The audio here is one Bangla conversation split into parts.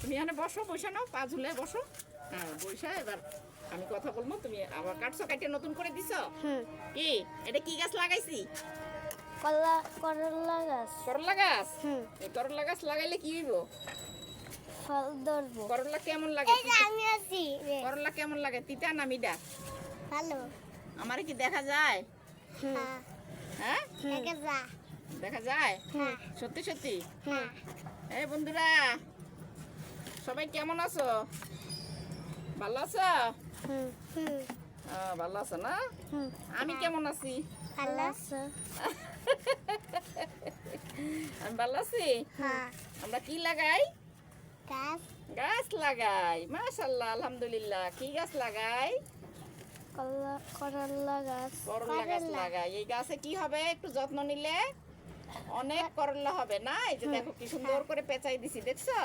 তুমি এখানে বসো, বসে নাও, পা ঝুলে বসো। হ্যাঁ বসে এবার আমি কথা বলবো, তুমি আবার কাটছো, কাটে নতুন করে দিছো। কি এটা কি গাছ লাগাইছি? করলা গাছ। করলা গাছ। এই করলা গাছ লাগাইলে কি হইব? ফল ধরবো। করলা কেমন লাগে? আমি আছি। করলা কেমন লাগে, তিতা না মিঠা? ভালো। আমারে কি দেখা যায়? হ্যাঁ দেখা যায় সত্যি সত্যি? এই বন্ধুরা সবাই কেমন আছো? ভালো আছো? ভালো আছো না? আমি কেমন আছি? ভালো আছো? আমি ভালো আছি। আমরা কি লাগাই? গাছ। গাছ লাগাই, মাশাআল্লাহ, আলহামদুলিল্লাহ। কি গাছ লাগাই? করলা গাছ। করলা গাছ লাগাই। এই গাছে কি হবে, একটু যত্ন নিলে অনেক করলা হবে না? এই যে দেখো কি সুন্দর করে পেঁচাই দিছি, দেখছো?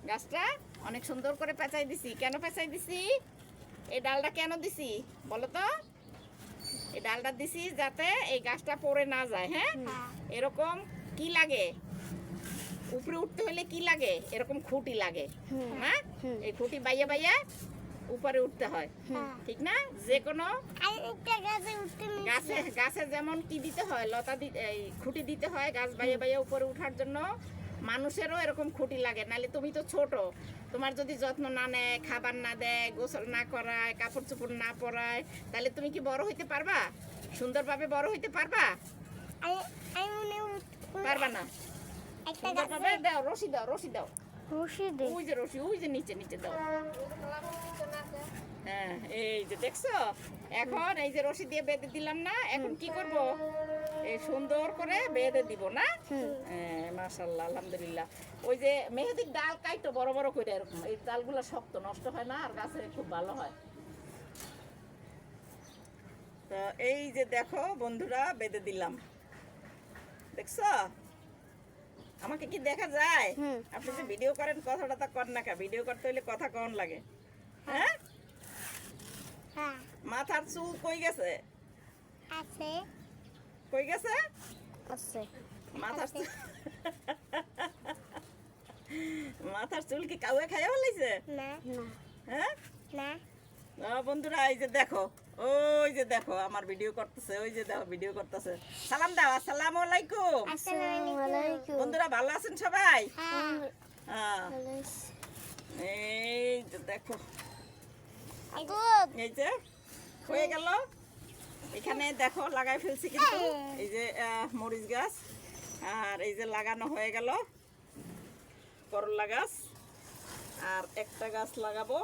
গাছটা অনেক সুন্দর করে পেঁচাই দিছি। কেন পেঁচাই দিছি? এই ডালটা কেন দিছি বলো তো? এই ডালটা দিছি যাতে এই গাছটা পড়ে না যায়। হ্যাঁ, এরকম কি লাগে, উপরে উঠতে হলে কি লাগে? এরকম খুঁটি লাগে না? এই খুঁটি বাইয়া বাইয়া উপরে উঠতে হয়, ঠিক না? যে কোনো গাছে যেমন কি দিতে হয়, লতা খুঁটি দিতে হয় গাছ বাইয়া বাইয়া উপরে উঠার জন্য, মানুষেরও এরকম খুঁটি লাগে। নাহলে তুমি তো ছোট, তোমার যদি যত্ন না নেয়, খাবার না দেয়, গোসল না করায়, কাপড় চোপড় না পরায়, তাহলে তুমি কি বড় হইতে পারবা? সুন্দরভাবে বড় হইতে পারবা? পারবা না। সুন্দরভাবে দাও, রশি দাও, রশি দাও, ওই যে রশি, ওই যে নিচে নিচে দাও। হ্যাঁ এই যে দেখছো, এখন এই যে রশি দিয়ে বেঁধে দিলাম না? এখন কি করব? এই সুন্দর করে বেঁধে দিব না? হ্যাঁ মাশাআল্লাহ, আলহামদুলিল্লাহ। ওই যে মেহেদির ডাল কাইটো বড় বড় করে, এরকম এই ডালগুলো শক্ত, নষ্ট হয় না, আর গাছে খুব ভালো হয়। তো এই যে দেখো বন্ধুরা, বেঁধে দিলাম, দেখছো? আমাকে কি দেখা যায়? আপনি যে ভিডিও করেন, কথাটা তা কর না কা? ভিডিও করতে হইলে কথা কন লাগে। হ্যাঁ, মাথার চুল কই গেছে? কই গেছে? মাথার চুল কি কাউয়ে খাইয়া ফেলাইছে? হ্যাঁ বন্ধুরা, এই যে দেখো, ওই যে দেখো আমার ভিডিও করতেছে, ওই যে দেখো ভিডিও করতেছে। সালাম দাও, আসসালামু আলাইকুম। বন্ধুরা ভালো আছেন সবাই? হ্যাঁ এই যে দেখো, এই যে হয়ে গেল। এখানে দেখো লাগাই ফেলছি কিন্তু, এই যে মরিচ গাছ, আর এই যে লাগানো হয়ে গেল করলা গাছ, আর একটা গাছ লাগাবো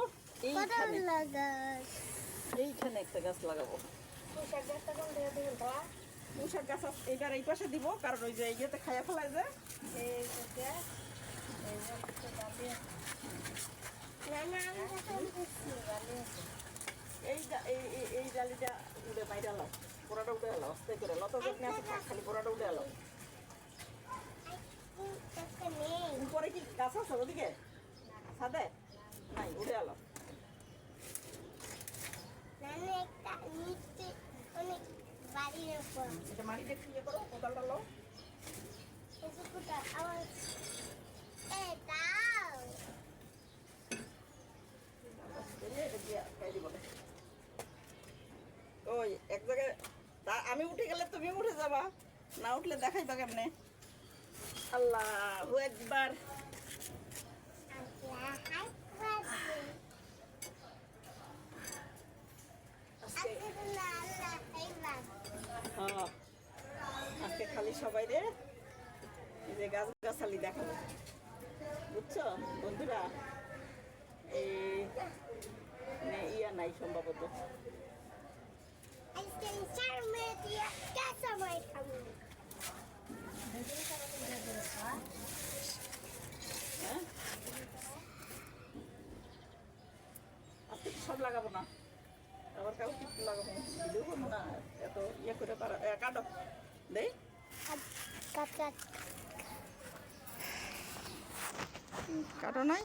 এইখানে একটা গাছ লাগাবো। পুঁশাক গাছ এইবার এই পাশে দিব, কারণ ওই যে ইয়েতে খাইয়া ফেলায় যে এই জালিটা উড়ে বাইরে আলো, পোড়াটা উঠে এলো, আস্তে করে লতা যত্নে আছে, খালি পোড়াটা উঠে এলো। উপরে কি গাছ আছে ওদিকে ছাদে? নাই, উঠে এলো। এটা মাটিতে ইয়ে করো, কোদালটা লো। ওই এক জায়গায় আমি উঠে গেলে তুমি উঠে যাবা, না উঠলে দেখাইবা কেমনে? আল্লাহু আকবার। আজকে খালি সবাই রে এই যে গাছ গাছালি দেখাবো, বুঝছো বন্ধুরা? এই ইয়া নাই সম্ভবত। আজকে সব লাগাবো না, আবার কাউ কিছু লাগাবো, ভিডিও করবো না, এত ইয়ে করে পারা। কাটো দেই, কাটো নাই।